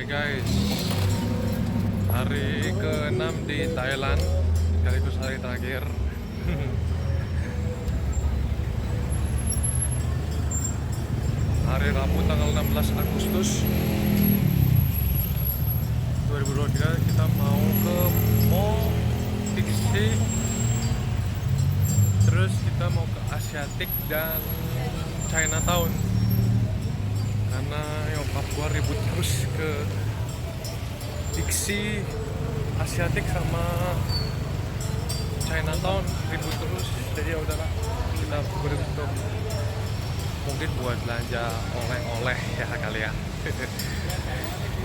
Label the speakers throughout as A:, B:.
A: Hai guys, hari ke-6 di Thailand, sekaligus hari terakhir. Hari Rabu tanggal 16 Agustus 2023 kita mau ke Mall Tixi, terus kita mau ke Asiatic dan Chinatown karena nyokap gua ribut terus ke Tixi, Asiatic sama Chinatown ribut terus, jadi ya udahlah kita beruntung mungkin buat belanja oleh-oleh ya kali ya.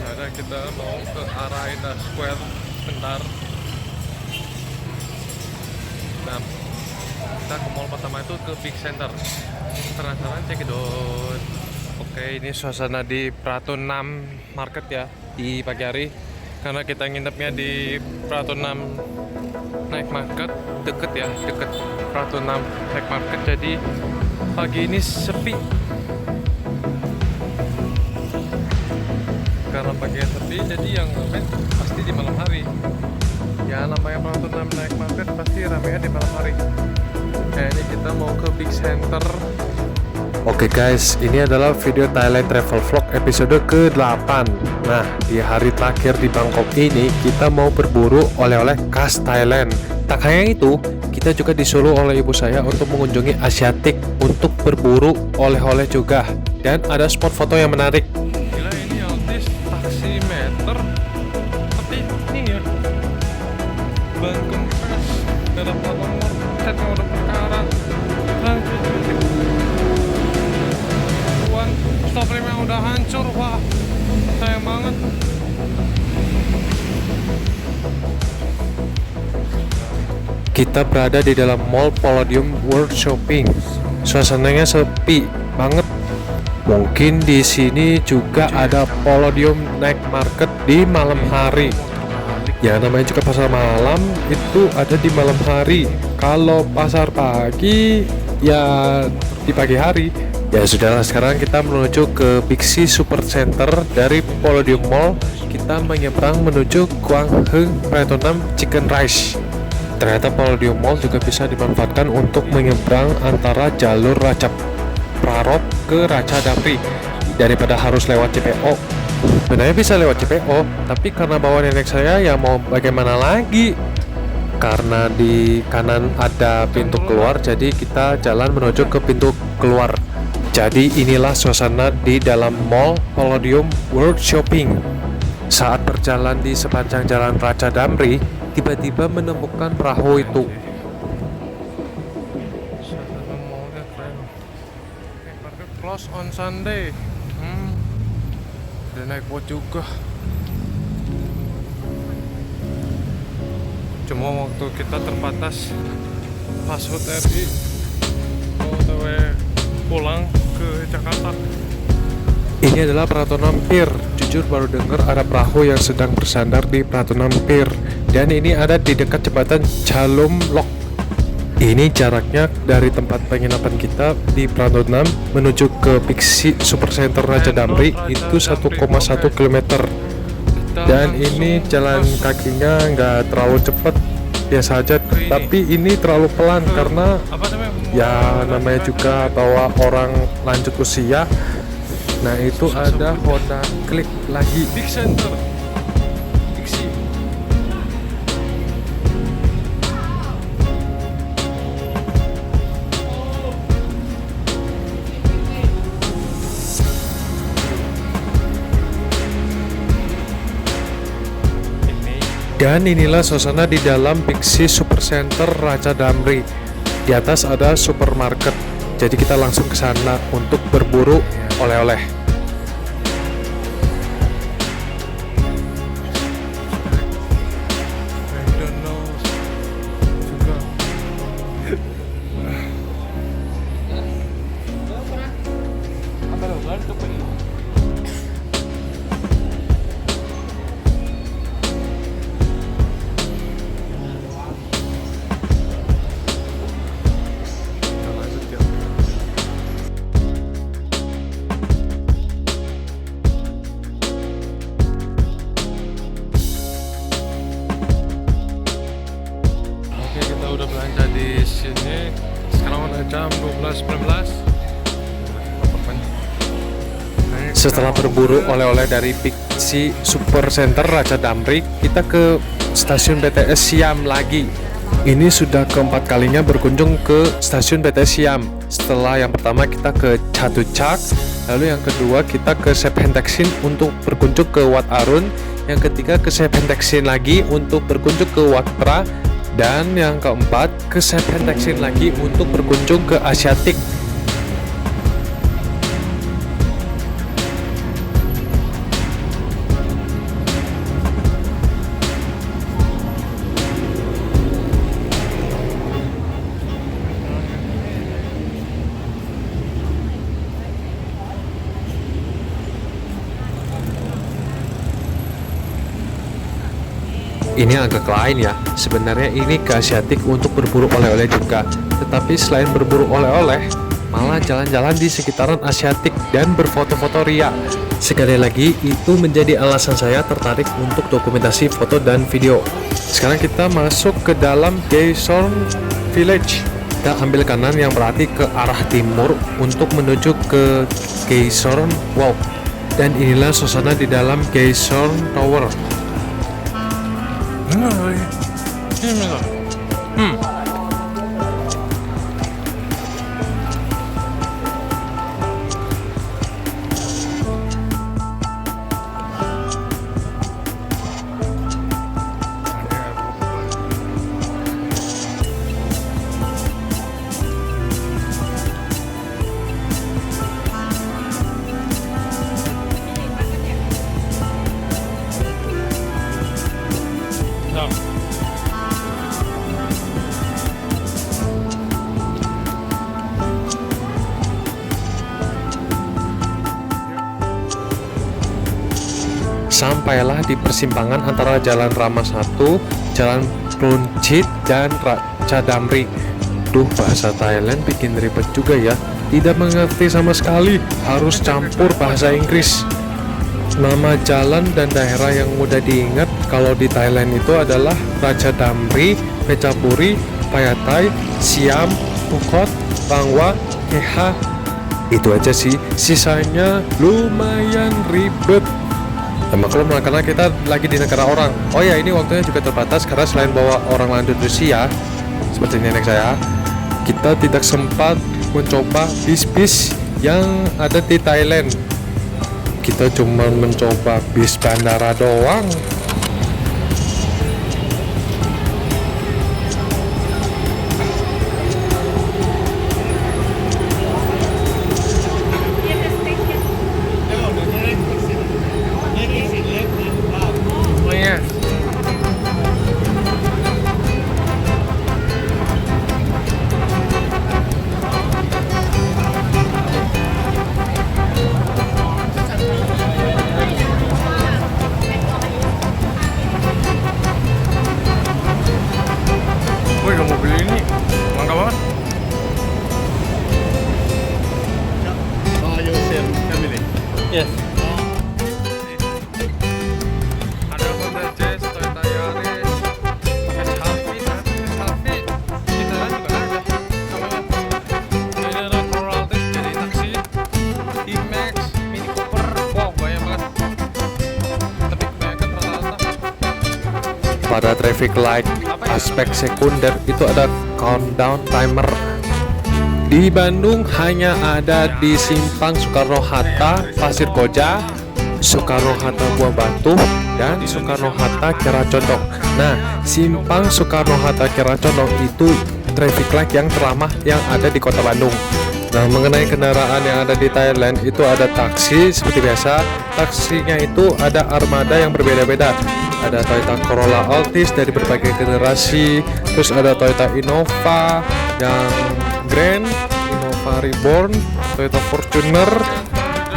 A: Ada kita mau ke arah Indah Square bentar. Nah, kita ke mall pertama itu ke Big Center. Penasaran, cekidot. Oke, ini suasana di Pratunam Market ya di pagi hari. Karena kita nginepnya di Pratunam Night Market, deket Pratunam Night Market, jadi pagi ini sepi. Karena pagi sepi, jadi yang ramai pasti di malam hari. Ya namanya Pratunam Night Market pasti ramainya di malam hari. Nah, ini kita mau ke Big Center.
B: Oke guys, ini adalah video Thailand Travel Vlog episode ke-8. Nah, di hari terakhir di Bangkok ini kita mau berburu oleh-oleh khas Thailand. Tak hanya itu, kita juga disuruh oleh ibu saya untuk mengunjungi Asiatic untuk berburu oleh-oleh juga. Dan ada spot foto yang menarik.
A: Gila, ini Altis taksimeter. Tapi ini ya ban kempes, ada plat nomor, catnya udah perkara. Stop lamp yang udah hancur, wah sayang banget.
B: Kita berada di dalam Mall Palladium World Shopping. Suasananya sepi banget. Mungkin di sini juga ada Palladium Night Market di malam hari. Ya namanya juga pasar malam, itu ada di malam hari. Kalau pasar pagi ya di pagi hari. Ya sudahlah, sekarang kita menuju ke Big C Super Center dari Palladium Mall. Kita menyeberang menuju Gwangheng Pratunam Chicken Rice. Ternyata Palladium Mall juga bisa dimanfaatkan untuk menyeberang antara jalur Ratcha Prarop ke Ratcha Damri daripada harus lewat CPO. Sebenarnya bisa lewat CPO, tapi karena bawa nenek saya ya mau bagaimana lagi. Karena di kanan ada pintu keluar, jadi kita jalan menuju ke pintu keluar. Jadi inilah suasana di dalam Mall Palladium World Shopping. Saat berjalan di sepanjang jalan Ratcha Damri, tiba-tiba menemukan perahu itu.
A: Suasana mallnya keren. Market close on Sunday. Udah naik boat juga. Cuma waktu kita terbatas pas RI OTW pulang ke Jakarta.
B: Ini adalah Pratunam Pier. Jujur baru dengar ada perahu yang sedang bersandar di Pratunam Pier. Dan ini ada di dekat jembatan Chalum Lock. Ini jaraknya dari tempat penginapan kita di Pratunam menuju ke Big C Super Center Ratcha Damri itu 1,1 km. Dan ini jalan kakinya nggak terlalu cepat, biasa aja. Tapi ini terlalu pelan karena ya namanya juga bawa orang lanjut usia. Nah itu ada Honda Click lagi.
A: Big Center. Dixi.
B: Dan inilah suasana di dalam Big C Super Center Ratcha Damri. Di atas ada supermarket. Jadi kita langsung ke sana untuk berburu oleh-oleh.
A: McDonald's juga. Kita lanjut ya. belanja di sini. Sekarang udah jam 12.19.
B: Setelah berburu oleh-oleh dari Pixi Super Center Raja Damri, kita ke stasiun BTS Siam lagi. Ini sudah keempat kalinya berkunjung ke stasiun BTS Siam. Setelah yang pertama kita ke Chatuchak, lalu yang kedua kita ke Sephenteksin untuk berkunjung ke Wat Arun, yang ketiga ke Sephenteksin lagi untuk berkunjung ke Wat Pra, dan yang keempat ke Sephenteksin lagi untuk berkunjung ke Asiatik. Ini agak lain ya, sebenarnya ini ke Asiatik untuk berburu oleh-oleh juga. Tetapi selain berburu oleh-oleh, malah jalan-jalan di sekitaran Asiatik dan berfoto-foto ria. Sekali lagi, itu menjadi alasan saya tertarik untuk dokumentasi foto dan video. Sekarang kita masuk ke dalam Gaesorn Village. Kita ambil kanan yang berarti ke arah timur untuk menuju ke Gaesorn Walk. Dan inilah suasana di dalam Gaesorn Tower. Sampailah di persimpangan antara Jalan Rama 1, Jalan Plunchit, dan Raja Damri. Duh, bahasa Thailand bikin ribet juga ya. Tidak mengerti sama sekali, harus campur bahasa Inggris. Nama jalan dan daerah yang mudah diingat kalau di Thailand itu adalah Raja Damri, Phetchaburi, Phayathay, Siam, Phuket, Rangwa, Keha. Itu aja sih, sisanya lumayan ribet. Ya maklum lah, karena kita lagi di negara orang. Oh ya, ini waktunya juga terbatas karena selain bawa orang lanjut usia seperti nenek saya, kita tidak sempat mencoba bis-bis yang ada di Thailand. Kita cuma mencoba bis bandara doang.
A: Mobil ini mangga banget.
C: Oh, you share family.
A: Yes. Ada Honda Jazz, Toyota Yaris, Harvey, di Thailand juga ada. Ini ada Corolla Altis jadi taksi, D-Max, Mini Cooper, wow banyak banget. Tapi kebanyakan rata-rata.
B: Pada traffic light aspek sekunder itu ada countdown timer. Di Bandung hanya ada di Simpang Soekarno-Hatta, Pasir Koja, Soekarno-Hatta Buah Batu, dan Soekarno-Hatta Kiara Condong. Nah, Simpang Soekarno-Hatta Kiara Condong itu traffic light yang terlama yang ada di kota Bandung. Nah, mengenai kendaraan yang ada di Thailand itu ada taksi seperti biasa. Taksinya itu ada armada yang berbeda-beda. Ada Toyota Corolla Altis dari berbagai generasi, terus ada Toyota Innova yang Grand, Innova Reborn, Toyota Fortuner.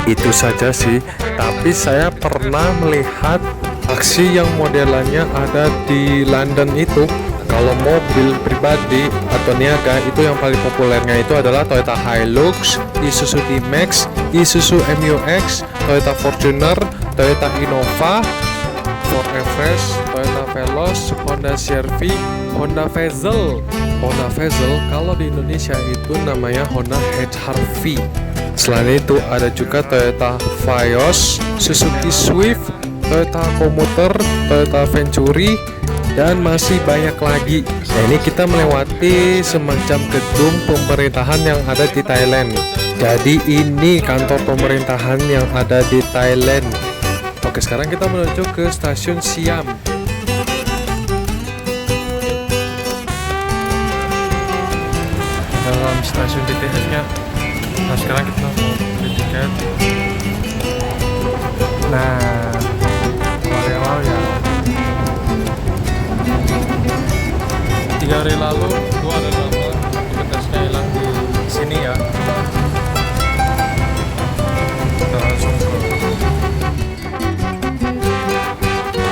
B: Itu saja sih, tapi saya pernah melihat taksi yang modelannya ada di London itu. Kalau mobil pribadi atau niaga itu yang paling populernya itu adalah Toyota Hilux, Isuzu D-Max, Isuzu MU-X, Toyota Fortuner, Toyota Innova, Ford Everest, Toyota Veloz, Vios, Honda CR-V, Honda Vezel. Honda Vezel kalau di Indonesia itu namanya Honda HR-V. Selain itu ada juga Toyota Vios, Suzuki Swift, Toyota Commuter, Toyota Venturi, dan masih banyak lagi. Nah, ini kita melewati semacam gedung pemerintahan yang ada di Thailand. Jadi ini kantor pemerintahan yang ada di Thailand. Oke, sekarang kita menuju ke stasiun Siam.
A: Dalam stasiun BTS-nya. Nah, sekarang kita mau beli tiket. Nah, awal ya. 3 hari lalu gua ada dapat tiketnya hilang di sini ya. Kita langsung ke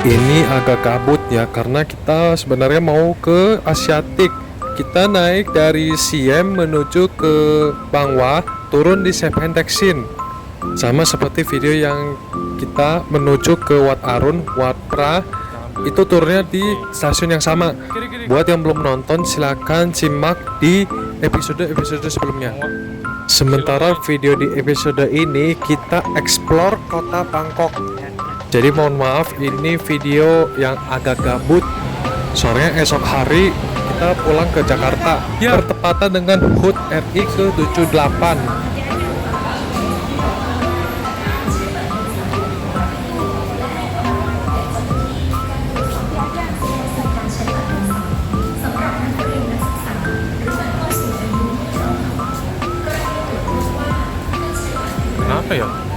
B: Ini agak kabut ya karena kita sebenarnya mau ke Asiatik. Kita naik dari Siem menuju ke Bangwa, turun di Seven Taeksin. Sama seperti video yang kita menuju ke Wat Arun, Wat Pra, itu turunnya di stasiun yang sama. Buat yang belum nonton silakan simak di episode-episode sebelumnya. Sementara video di episode ini kita explore kota Bangkok. Jadi mohon maaf ini video yang agak gabut. Soalnya esok hari kita pulang ke Jakarta bertepatan dengan HUT RI ke-78.
A: kenapa ya?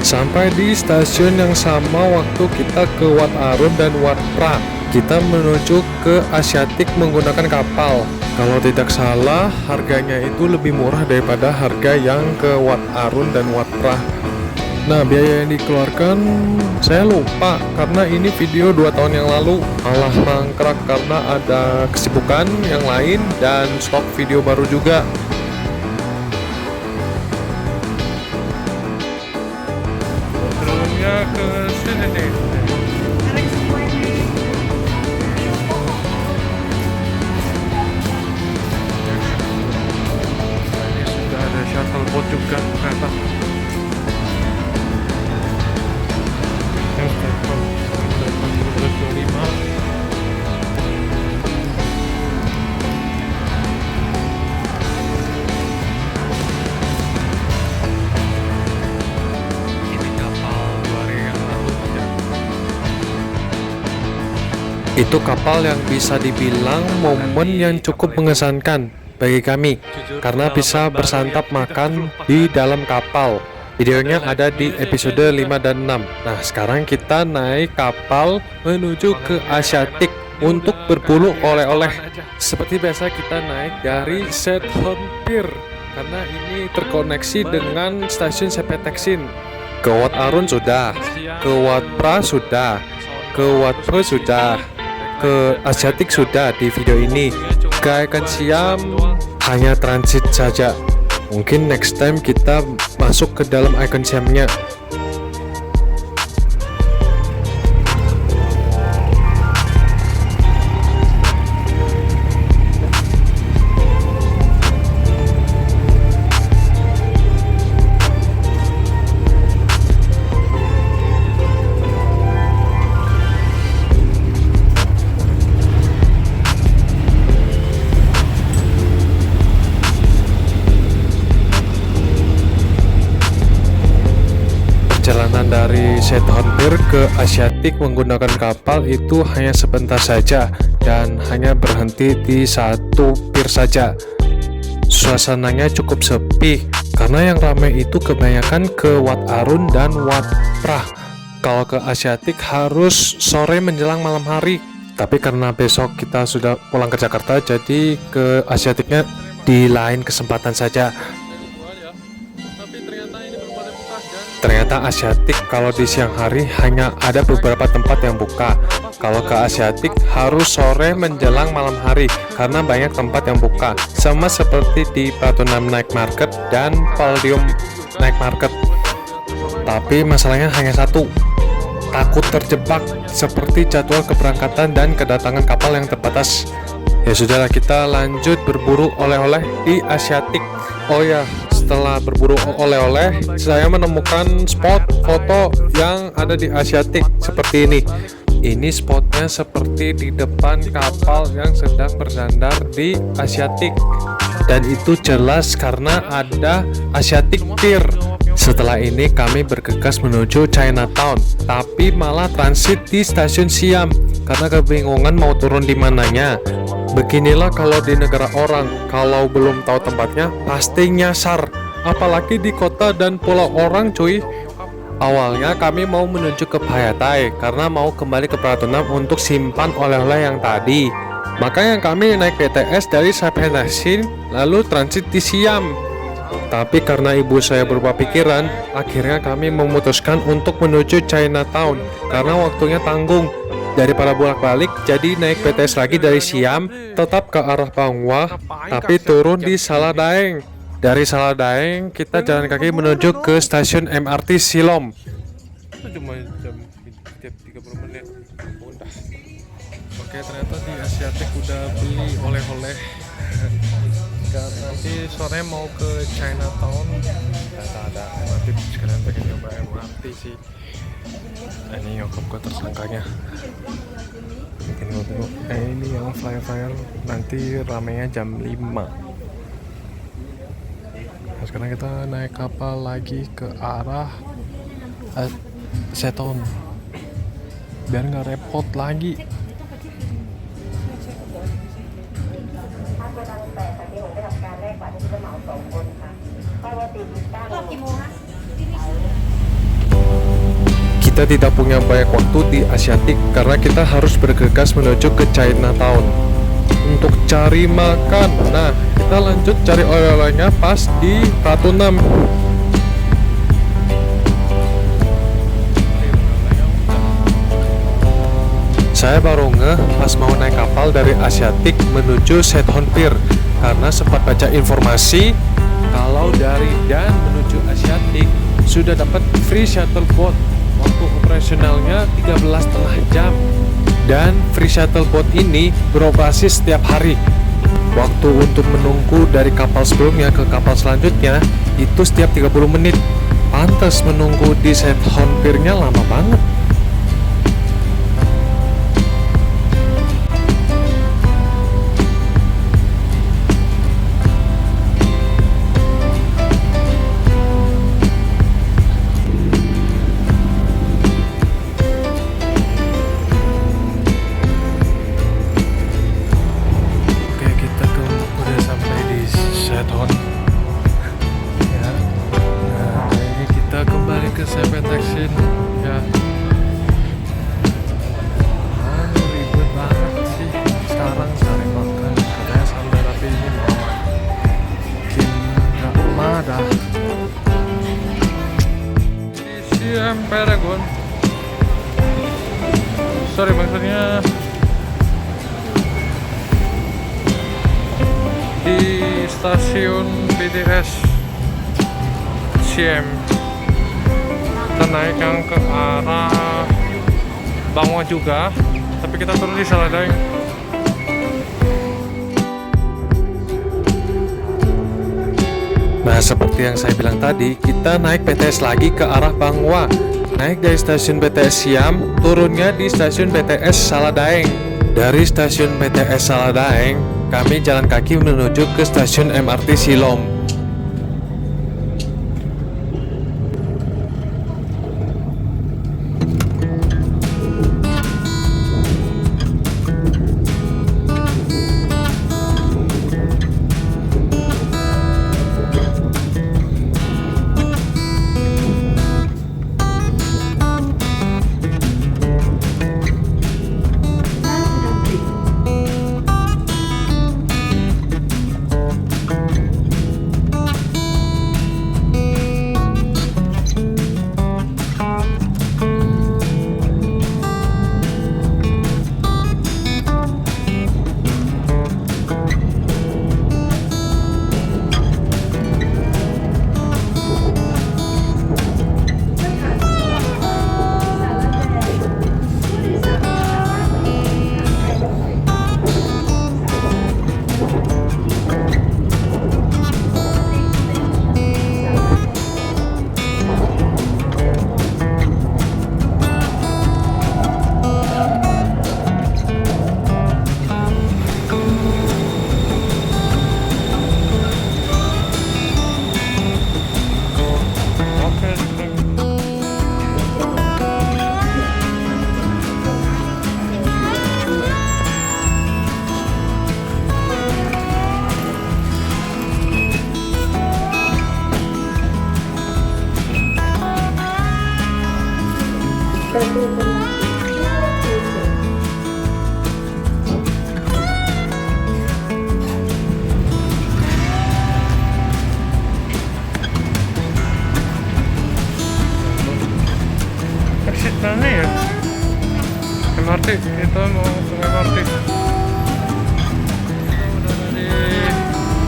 B: Sampai di stasiun yang sama waktu kita ke Wat Arun dan Wat Pra. Kita menuju ke Asiatik menggunakan kapal. Kalau tidak salah, harganya itu lebih murah daripada harga yang ke Wat Arun dan Wat Pra. Nah, biaya yang dikeluarkan saya lupa karena ini video 2 tahun yang lalu, malah mangkrak karena ada kesibukan yang lain dan stok video baru juga.
A: Turunnya ke sini nih. Ini sudah ada shuttle boat juga ternyata. Yang telepon 1225. Ini kapal 2 hari yang lalu aja.
B: Itu kapal yang bisa dibilang momen yang cukup mengesankan bagi kami karena bisa bersantap makan di dalam kapal. Videonya ada di episode 5 dan 6. Nah, sekarang kita naik kapal menuju ke Asiatik untuk berburu oleh-oleh. Seperti biasa kita naik dari Sethorn Pier karena ini terkoneksi dengan stasiun Sepeteksin. Ke Wat Arun sudah, ke Wat Pra sudah, ke Wat Pro sudah, ke Asiatik sudah di video ini. Ke Icon Siam hanya transit saja. Mungkin next time kita masuk ke dalam Icon Siamnya. Perjalanan dari Sethorn Pier ke Asiatik menggunakan kapal itu hanya sebentar saja dan hanya berhenti di satu pier saja. Suasananya cukup sepi karena yang ramai itu kebanyakan ke Wat Arun dan Wat Pra. Kalau ke Asiatik harus sore menjelang malam hari. Tapi karena besok kita sudah pulang ke Jakarta, jadi ke Asiatiknya di lain kesempatan saja. Ternyata Asiatik kalau di siang hari hanya ada beberapa tempat yang buka. Kalau ke Asiatik harus sore menjelang malam hari karena banyak tempat yang buka. Sama seperti di Pratunam Night Market dan Palladium Night Market. Tapi masalahnya hanya satu, takut terjebak seperti jadwal keberangkatan dan kedatangan kapal yang terbatas. Ya sudahlah, kita lanjut berburu oleh-oleh di Asiatik. Oh ya, setelah berburu oleh-oleh, saya menemukan spot foto yang ada di Asiatik seperti ini. Ini spotnya seperti di depan kapal yang sedang bersandar di Asiatik. Dan itu jelas karena ada Asiatik Pier. Setelah ini kami bergegas menuju Chinatown, tapi malah transit di stasiun Siam karena kebingungan mau turun di mananya. Beginilah kalau di negara orang, kalau belum tahu tempatnya pasti nyasar, apalagi di kota dan pulau orang cuy. Awalnya kami mau menuju ke Phayatay karena mau kembali ke Pratunam untuk simpan oleh-oleh yang tadi. Makanya kami naik BTS dari Sepeteksin lalu transit di Siam. Tapi karena ibu saya berubah pikiran, akhirnya kami memutuskan untuk menuju Chinatown karena waktunya tanggung. Daripada bolak-balik, jadi naik BTS lagi dari Siam, tetap ke arah Bangwa, tapi turun di Saladaeng. Dari Saladaeng, kita jalan kaki menuju ke stasiun MRT Silom.
A: Itu cuma jam tiap 30 menit. Udah. Oke, ternyata di Asiatik udah beli oleh-oleh. Dan nanti sore mau ke Chinatown. Ternyata ada MRT, sekalian pengen nyoba MRT sih. Nah, ini nyokap gue tersangkanya. Ini yang flyer nanti ramenya jam 5. Nah, sekarang kita naik kapal lagi ke arah Seton biar nggak repot lagi.
B: Kita tidak punya banyak waktu di Asiatik karena kita harus bergegas menuju ke Chinatown untuk cari makan. Nah, kita lanjut cari oleh-olehnya pas di Ratu 6. Saya baru ngeh pas mau naik kapal dari Asiatik menuju Sethon Pier karena sempat baca informasi kalau dari Dan menuju Asiatik sudah dapat free shuttle boat. Waktu operasionalnya 13,5 jam. Dan free shuttle boat ini beroperasi setiap hari. Waktu untuk menunggu dari kapal sebelumnya ke kapal selanjutnya itu setiap 30 menit. Pantas menunggu di Sethon Pier-nya lama banget.
A: Paragon. Sorry maksudnya di stasiun BTS CM. Kita naik yang ke arah Bangwa juga, tapi kita turun di Saladang.
B: Nah, seperti yang saya bilang tadi, kita naik BTS lagi ke arah Bangwa. Naik dari stasiun BTS Siam, turunnya di stasiun BTS Saladaeng. Dari stasiun BTS Saladaeng, kami jalan kaki menuju ke stasiun MRT Silom.
A: Exit mana ya? MRT, kita mau ke MRT. Udah di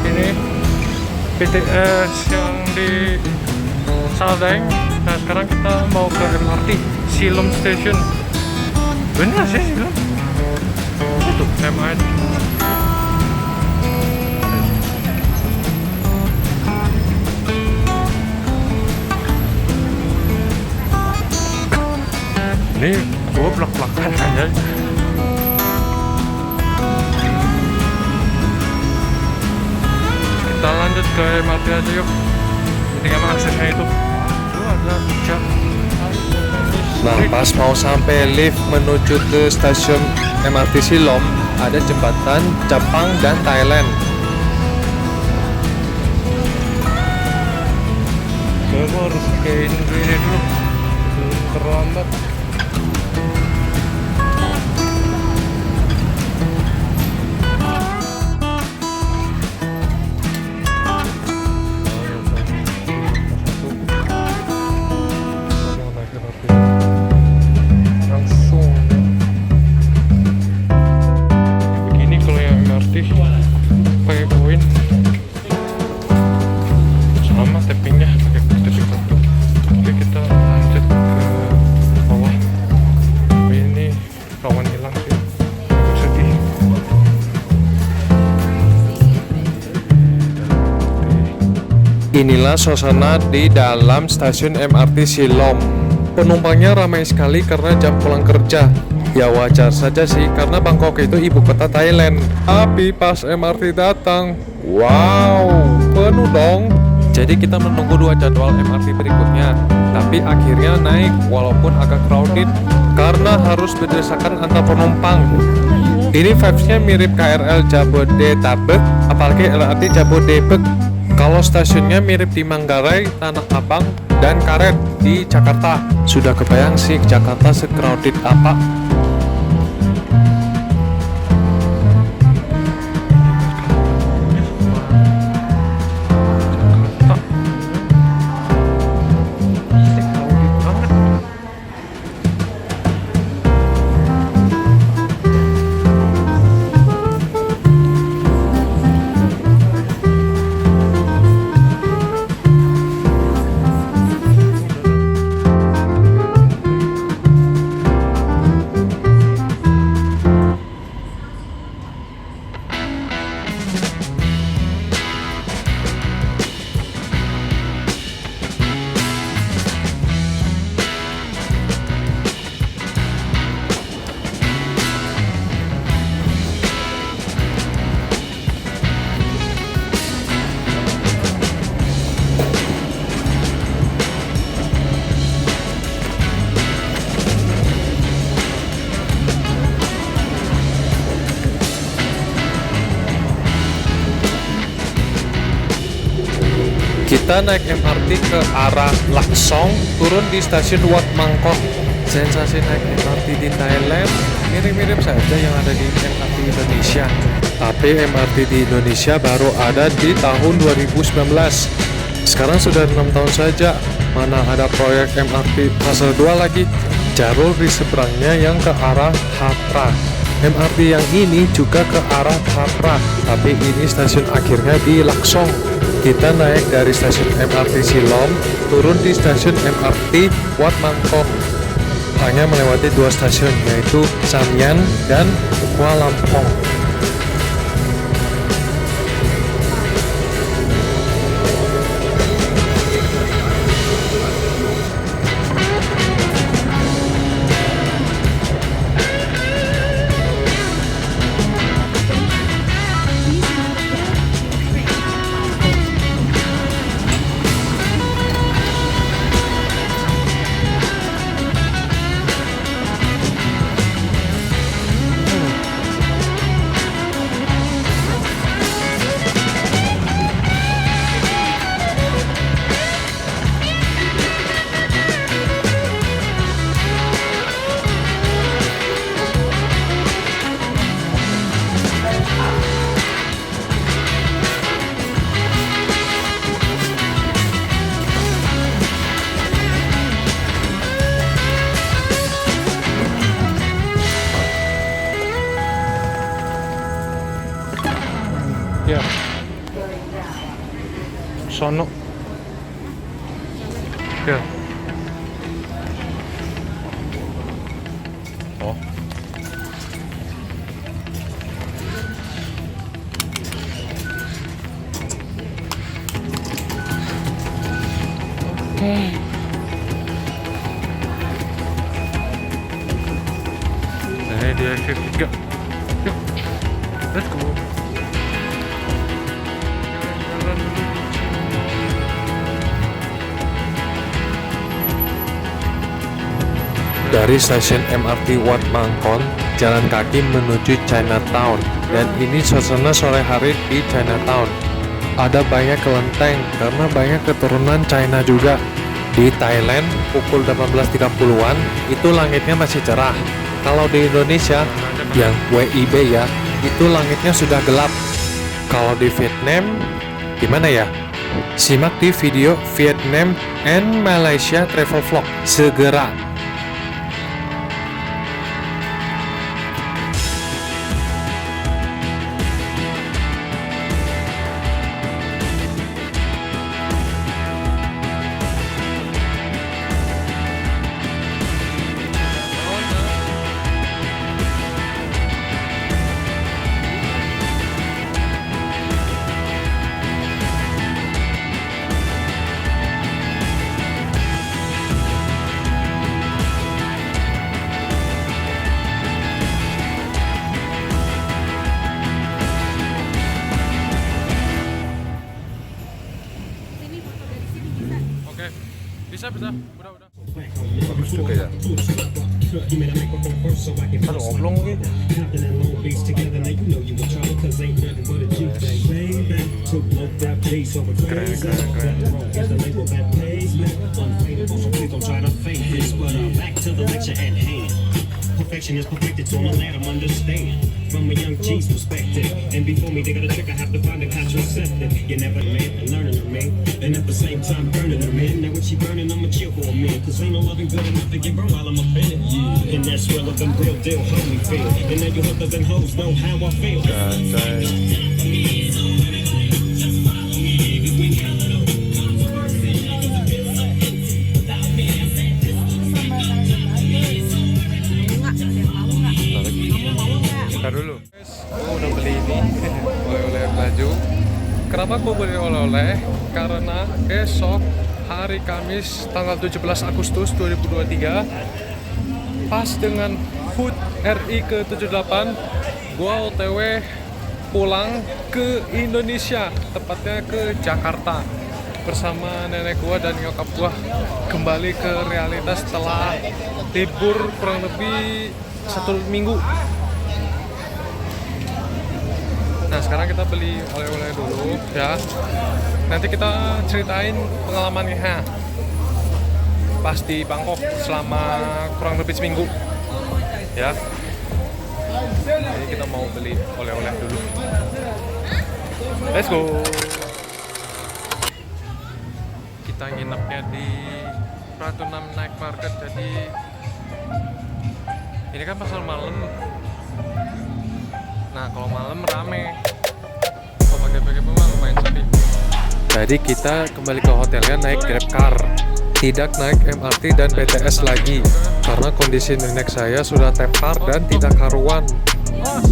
A: ini BTS yang di Saldaeng. Nah sekarang kita mau ke MRT Silom Station. Bener sih Silom. Itu MRT. Ini gue belak-belakan aja. Kita lanjut ke MRT aja yuk. Jadi emang aksesnya itu ada jam.
B: Nah, pas mau sampai lift menuju ke stasiun MRT Silom, ada jembatan Jepang dan Thailand.
A: Gue harus ke ini dulu. Ke terlambat. Langsung. Begini kalau yang MRT pakai koin. Sama tappingnya pakai tapping kartu. Oke, kita lanjut ke bawah. Ini kawan hilang sih, sedih.
B: Inilah suasana di dalam stasiun MRT Silom. Penumpangnya ramai sekali karena jam pulang kerja. Ya wajar saja sih karena Bangkok itu ibu kota Thailand. Tapi pas MRT datang, wow, penuh dong. Jadi kita menunggu 2 jadwal MRT berikutnya. Tapi akhirnya naik walaupun agak crowded karena harus berdesakan antar penumpang. Ini vibes-nya mirip KRL Jabodetabek, apalagi LRT Jabodebek. Kalau stasiunnya mirip di Manggarai, Tanah Abang, dan Karet di Jakarta. Sudah kebayang sih Jakarta se-crowded apa? Kita naik MRT ke arah Laksong, turun di stasiun Wat Mangkok. Sensasi naik MRT di Thailand mirip-mirip saja yang ada di MRT Indonesia. Tapi MRT di Indonesia baru ada di tahun 2019. Sekarang sudah 6 tahun saja, mana ada proyek MRT fase 2 lagi. Jalur di seberangnya yang ke arah Hatra. MRT yang ini juga ke arah Hatra, tapi ini stasiun akhirnya di Laksong. Kita naik dari stasiun MRT Silom, turun di stasiun MRT Wat Mangkok. Hanya melewati 2 stasiun, yaitu Samian dan Kuala Lumpur.
A: Ya. Sono. Ya. Oh. Nah, di exit 3. Yuk. Let's go.
B: Dari stasiun MRT Wat Mangkok, jalan kaki menuju Chinatown. Dan ini suasana sore hari di Chinatown. Ada banyak kelenteng karena banyak keturunan China juga. Di Thailand pukul 18.30-an itu langitnya masih cerah. Kalau di Indonesia yang WIB ya, itu langitnya sudah gelap. Kalau di Vietnam gimana ya? Simak di video Vietnam and Malaysia Travel Vlog segera.
A: Oke, bisa. Udah.
B: Bagus juga ya. Aduh, oblong gitu.
C: Perfection is perfected, so I'm let 'em understand. From a young G's perspective, and before me, they gotta check. I have to find a contraceptive. You never man, and learning to me, and at the same time burning them in. Now when she burning, I'ma chill for a minute, 'cause ain't no loving good enough to get burned while I'm offended. Yeah, and that's relevant, real deal, how we feel. And now you hookers and hoes know how I feel.
A: Bentar dulu. Guys, gue udah beli ini oleh-oleh baju. Kenapa gue beli oleh-oleh? Karena besok hari Kamis tanggal 17 Agustus 2023 pas dengan HUT RI ke-78 gue OTW pulang ke Indonesia, tepatnya ke Jakarta bersama nenek gue dan nyokap gue, kembali ke realitas setelah libur kurang lebih 1 minggu. Nah, sekarang kita beli oleh-oleh dulu ya. Nanti kita ceritain pengalamannya pas di Bangkok selama kurang lebih seminggu ya. Jadi kita mau beli oleh-oleh dulu. Let's go. Kita nginepnya di Pratunam Night Market. Jadi ini kan pasar malam. Nah, kalau malam rame. Kalau pagi-pagi memang lumayan sepi.
B: Tadi kita kembali ke hotelnya naik Grab Car, tidak naik MRT dan BTS lagi karena kondisi nenek saya sudah tepar dan tidak karuan.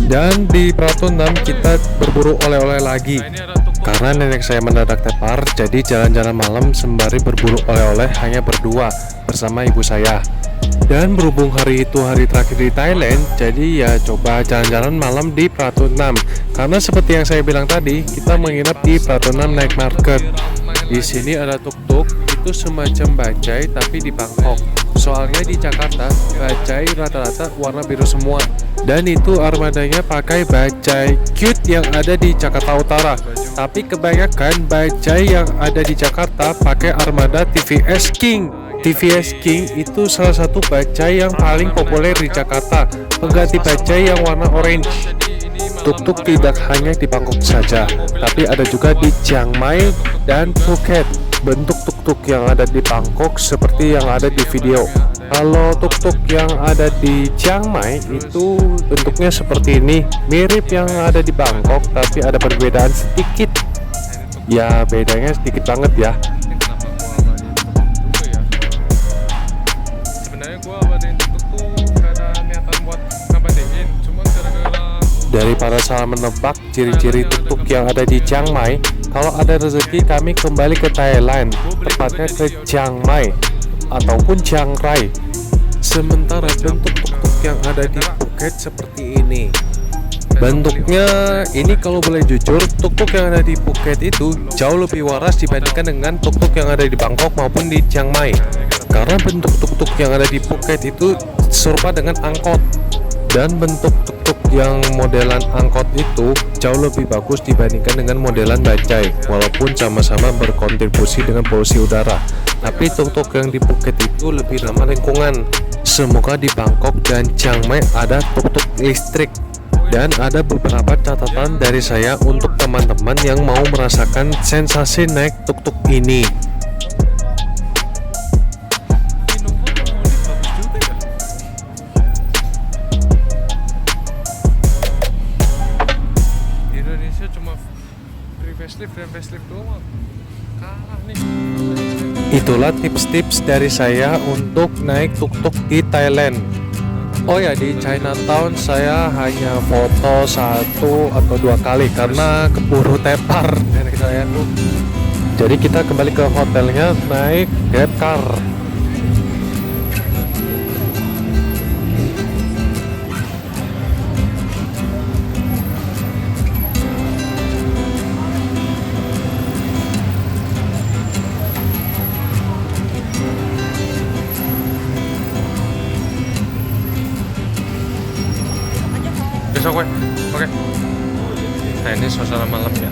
B: Dan di Pratunam kita berburu oleh-oleh lagi
A: Nah, ini ada tuk-tuk.
B: karena nenek saya mendadak tepar, jadi jalan-jalan malam sembari berburu oleh-oleh hanya berdua bersama ibu saya. Dan berhubung hari itu hari terakhir di Thailand, jadi ya coba jalan-jalan malam di Pratunam. Karena seperti yang saya bilang tadi, kita menginap di Pratunam Night Market. Di sini ada tuk-tuk, itu semacam bajai tapi di Bangkok. Soalnya di Jakarta, bajai rata-rata warna biru semua. Dan itu armadanya pakai bajai cute yang ada di Jakarta Utara. Tapi kebanyakan bajai yang ada di Jakarta pakai armada TVS King. TVS King itu salah satu bajai yang paling populer di Jakarta, pengganti bajai yang warna orange. Tuk-tuk tidak hanya di Bangkok saja, tapi ada juga di Chiang Mai dan Phuket. Bentuk tuk-tuk yang ada di Bangkok seperti yang ada di video. Kalau tuk-tuk yang ada di Chiang Mai itu bentuknya seperti ini, mirip yang ada di Bangkok, tapi ada perbedaan sedikit. Ya bedanya sedikit banget ya.
A: Sebenarnya gua abadiin tuk-tuk tuh gak ada niatan buat ngabadiin, cuma gara-gara
B: Daripada salah menebak ciri-ciri tuk-tuk yang ada di Chiang Mai, kalau ada rezeki kami kembali ke Thailand, tepatnya ke Chiang Mai ataupun Chiang Rai. Sementara bentuk tuk-tuk yang ada di Phuket seperti ini. Bentuknya ini kalau boleh jujur, tuk-tuk yang ada di Phuket itu jauh lebih waras dibandingkan dengan tuk-tuk yang ada di Bangkok maupun di Chiang Mai. Karena bentuk tuk-tuk yang ada di Phuket itu serupa dengan angkot. Dan bentuk tuk-tuk yang modelan angkot itu jauh lebih bagus dibandingkan dengan modelan bajai, walaupun sama-sama berkontribusi dengan polusi udara. Tapi tuk-tuk yang di Phuket itu lebih ramah lingkungan. Semoga di Bangkok dan Chiang Mai ada tuk-tuk listrik. Dan ada beberapa catatan dari saya untuk teman-teman yang mau merasakan sensasi naik tuk-tuk ini.
A: Facelift doang. Kalah nih.
B: Itulah tips-tips dari saya untuk naik tuk-tuk di Thailand. Oh ya, di Chinatown saya hanya foto 1 atau 2 kali karena keburu tepar dari saya tuh. Jadi kita kembali ke hotelnya naik Grab car.
A: Besok gue, oke. Nah ini suasana malam ya.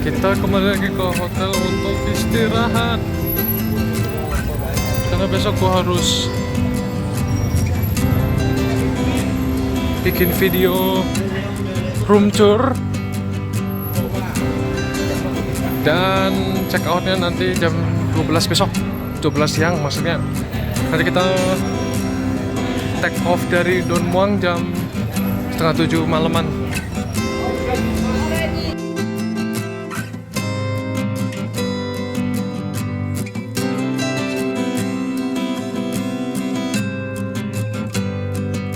A: Kita kembali lagi ke hotel untuk istirahat. Karena besok gue harus bikin video room tour dan check outnya nanti jam 12 besok, 12 siang maksudnya. Nanti kita take off dari Don Muang jam 6:30 malaman.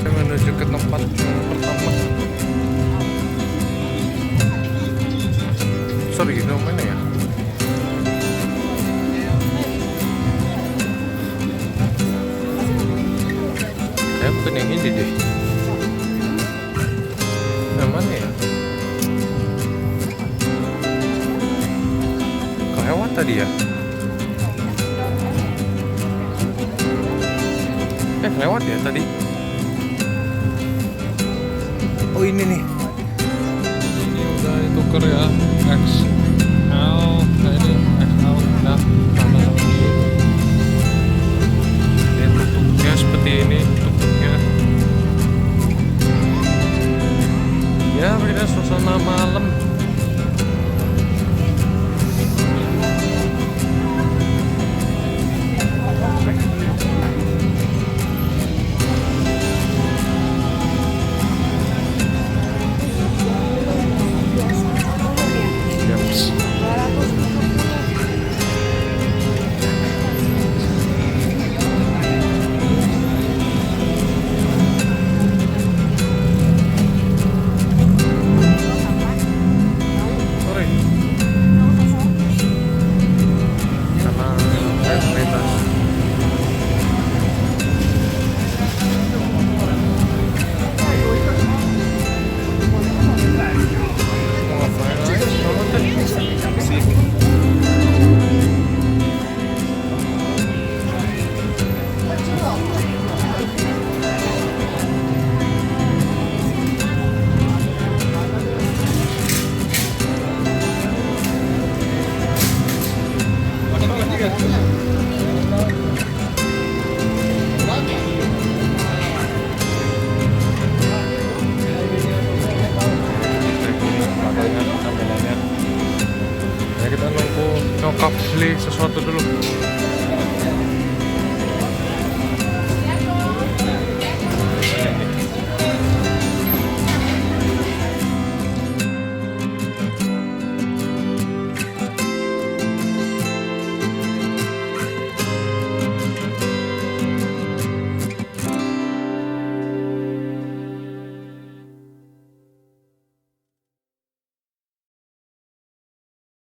A: Menuju ke tempat yang pertama. Sorry, ini mana ya? Kayak bukan yang ini deh. Yang mana ya? Kelewat tadi ya? Lewat ya tadi? Oh ini nih. Ini udah ditukar ya, X.